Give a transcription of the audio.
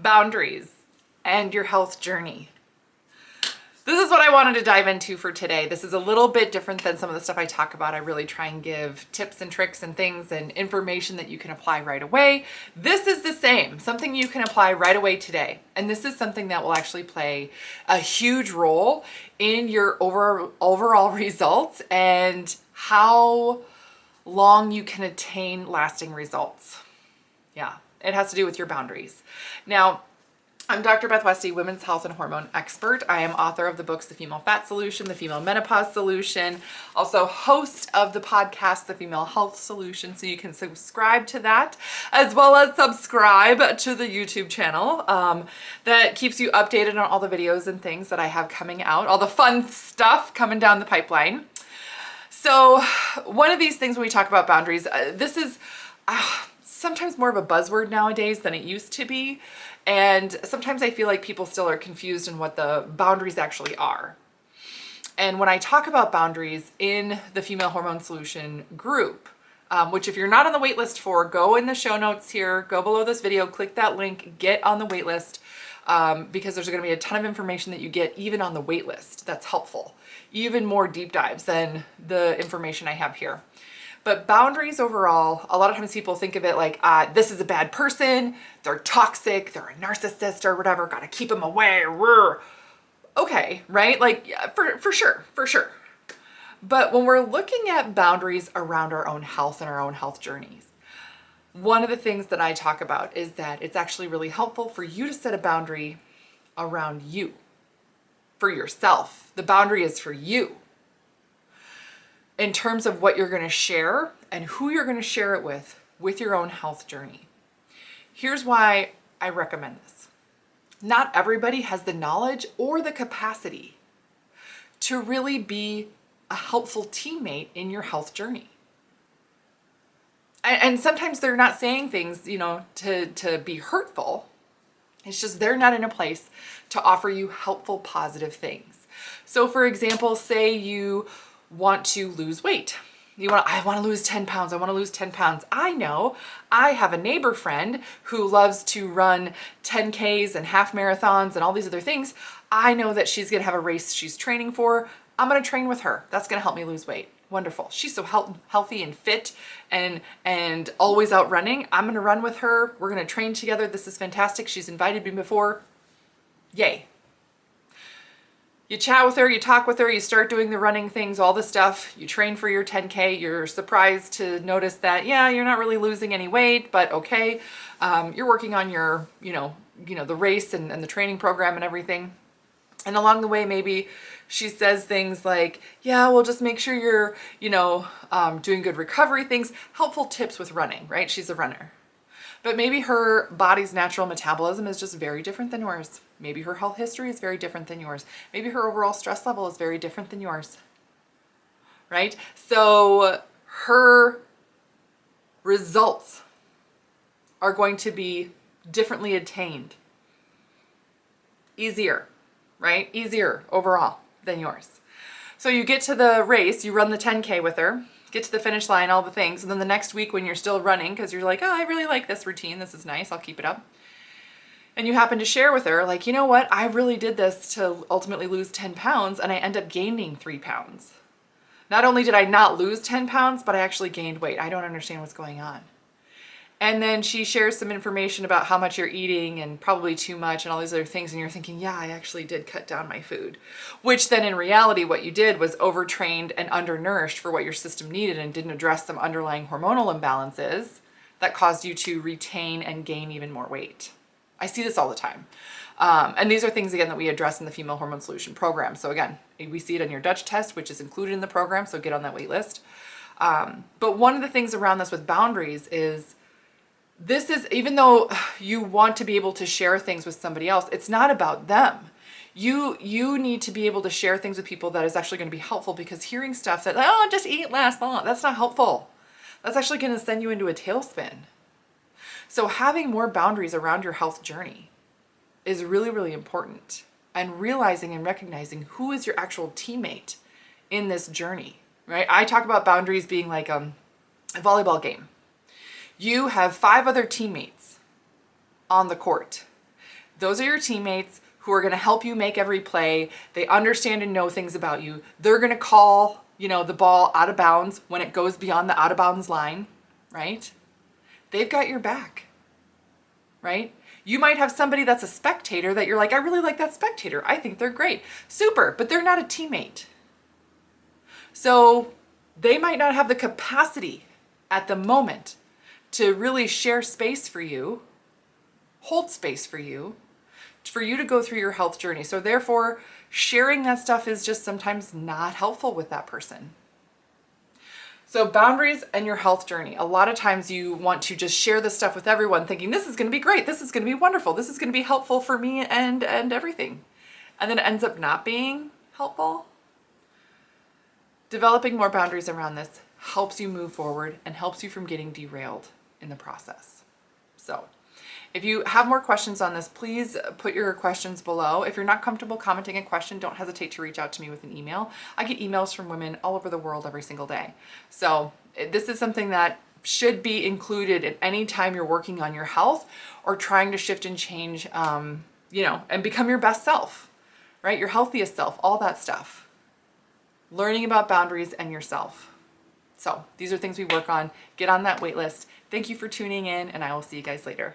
boundaries and your health journey. This is what I wanted to dive into for today. This is a little bit different than some of the stuff I talk about. I really try and give tips and tricks and things and information that you can apply right away. This is the same, something you can apply right away today. And this is something that will actually play a huge role in your overall results and how long you can attain lasting results. Yeah, it has to do with your boundaries. Now, I'm Dr. Beth Westie, women's health and hormone expert. I am author of the books, The Female Fat Solution, The Female Menopause Solution, also host of the podcast, The Female Health Solution. So you can subscribe to that, as well as subscribe to the YouTube channel that keeps you updated on all the videos and things that I have coming out, all the fun stuff coming down the pipeline. So one of these things when we talk about boundaries, this is sometimes more of a buzzword nowadays than it used to be. And sometimes I feel like people still are confused in what the boundaries actually are. And when I talk about boundaries in the Female Hormone Solution group, which if you're not on the wait list for, go in the show notes here, go below this video, click that link, get on the wait list, because there's going to be a ton of information that you get even on the wait list that's helpful, even more deep dives than the information I have here. But boundaries overall, a lot of times people think of it like, this is a bad person, they're toxic, they're a narcissist or whatever, gotta keep them away. Okay, right? Like, yeah, for sure. But when we're looking at boundaries around our own health and our own health journeys, one of the things that I talk about is that it's actually really helpful for you to set a boundary around you, for yourself. The boundary is for you. In terms of what you're going to share and who you're going to share it with your own health journey. Here's why I recommend this. Not everybody has the knowledge or the capacity to really be a helpful teammate in your health journey. And sometimes they're not saying things, to be hurtful. It's just they're not in a place to offer you helpful, positive things. So for example, say you want to lose weight. I want to lose 10 pounds. I want to lose 10 pounds. I know I have a neighbor friend who loves to run 10Ks and half marathons and all these other things. I know that she's going to have a race she's training for. I'm going to train with her. That's going to help me lose weight. Wonderful. She's so healthy and fit and always out running. I'm going to run with her. We're going to train together. This is fantastic. She's invited me before. Yay. You chat with her, you talk with her, you start doing the running things, all the stuff. You train for your 10K. You're surprised to notice that, you're not really losing any weight, but okay. You're working on your, the race and the training program and everything. And along the way, maybe she says things like, well, just make sure you're, doing good recovery things, helpful tips with running, right? She's a runner. But maybe her body's natural metabolism is just very different than yours. Maybe her health history is very different than yours. Maybe her overall stress level is very different than yours, right? So her results are going to be differently attained. Easier, right? Easier overall than yours. So you get to the race, you run the 10K with her, get to the finish line, all the things. And then the next week when you're still running, because you're like, I really like this routine. This is nice. I'll keep it up. And you happen to share with her, like, you know what? I really did this to ultimately lose 10 pounds and I end up gaining 3 pounds. Not only did I not lose 10 pounds, but I actually gained weight. I don't understand what's going on. And then she shares some information about how much you're eating and probably too much and all these other things. And you're thinking, I actually did cut down my food. Which then in reality, what you did was overtrained and undernourished for what your system needed and didn't address some underlying hormonal imbalances that caused you to retain and gain even more weight. I see this all the time. And these are things, again, that we address in the Female Hormone Solution program. So again, we see it on your Dutch test, which is included in the program. So get on that wait list. But one of the things around this with boundaries is, this is, even though you want to be able to share things with somebody else, it's not about them. You need to be able to share things with people that is actually going to be helpful, because hearing stuff that, just eat less, that's not helpful. That's actually going to send you into a tailspin. So having more boundaries around your health journey is really, really important. And realizing and recognizing who is your actual teammate in this journey, right? I talk about boundaries being like a volleyball game. You have 5 other teammates on the court. Those are your teammates who are going to help you make every play. They understand and know things about you. They're going to call, the ball out of bounds when it goes beyond the out of bounds line, right? They've got your back, right? You might have somebody that's a spectator that you're like, I really like that spectator. I think they're great. Super, but they're not a teammate. So they might not have the capacity at the moment to really share space for you, hold space for you to go through your health journey. So therefore, sharing that stuff is just sometimes not helpful with that person. So boundaries and your health journey. A lot of times you want to just share this stuff with everyone thinking this is going to be great. This is going to be wonderful. This is going to be helpful for me and everything. And then it ends up not being helpful. Developing more boundaries around this helps you move forward and helps you from getting derailed in the process. So if you have more questions on this, please put your questions below. If you're not comfortable commenting a question, don't hesitate to reach out to me with an email. I get emails from women all over the world every single day. So this is something that should be included at any time you're working on your health or trying to shift and change, and become your best self, right? Your healthiest self, all that stuff. Learning about boundaries and yourself. So these are things we work on. Get on that wait list. Thank you for tuning in, and I will see you guys later.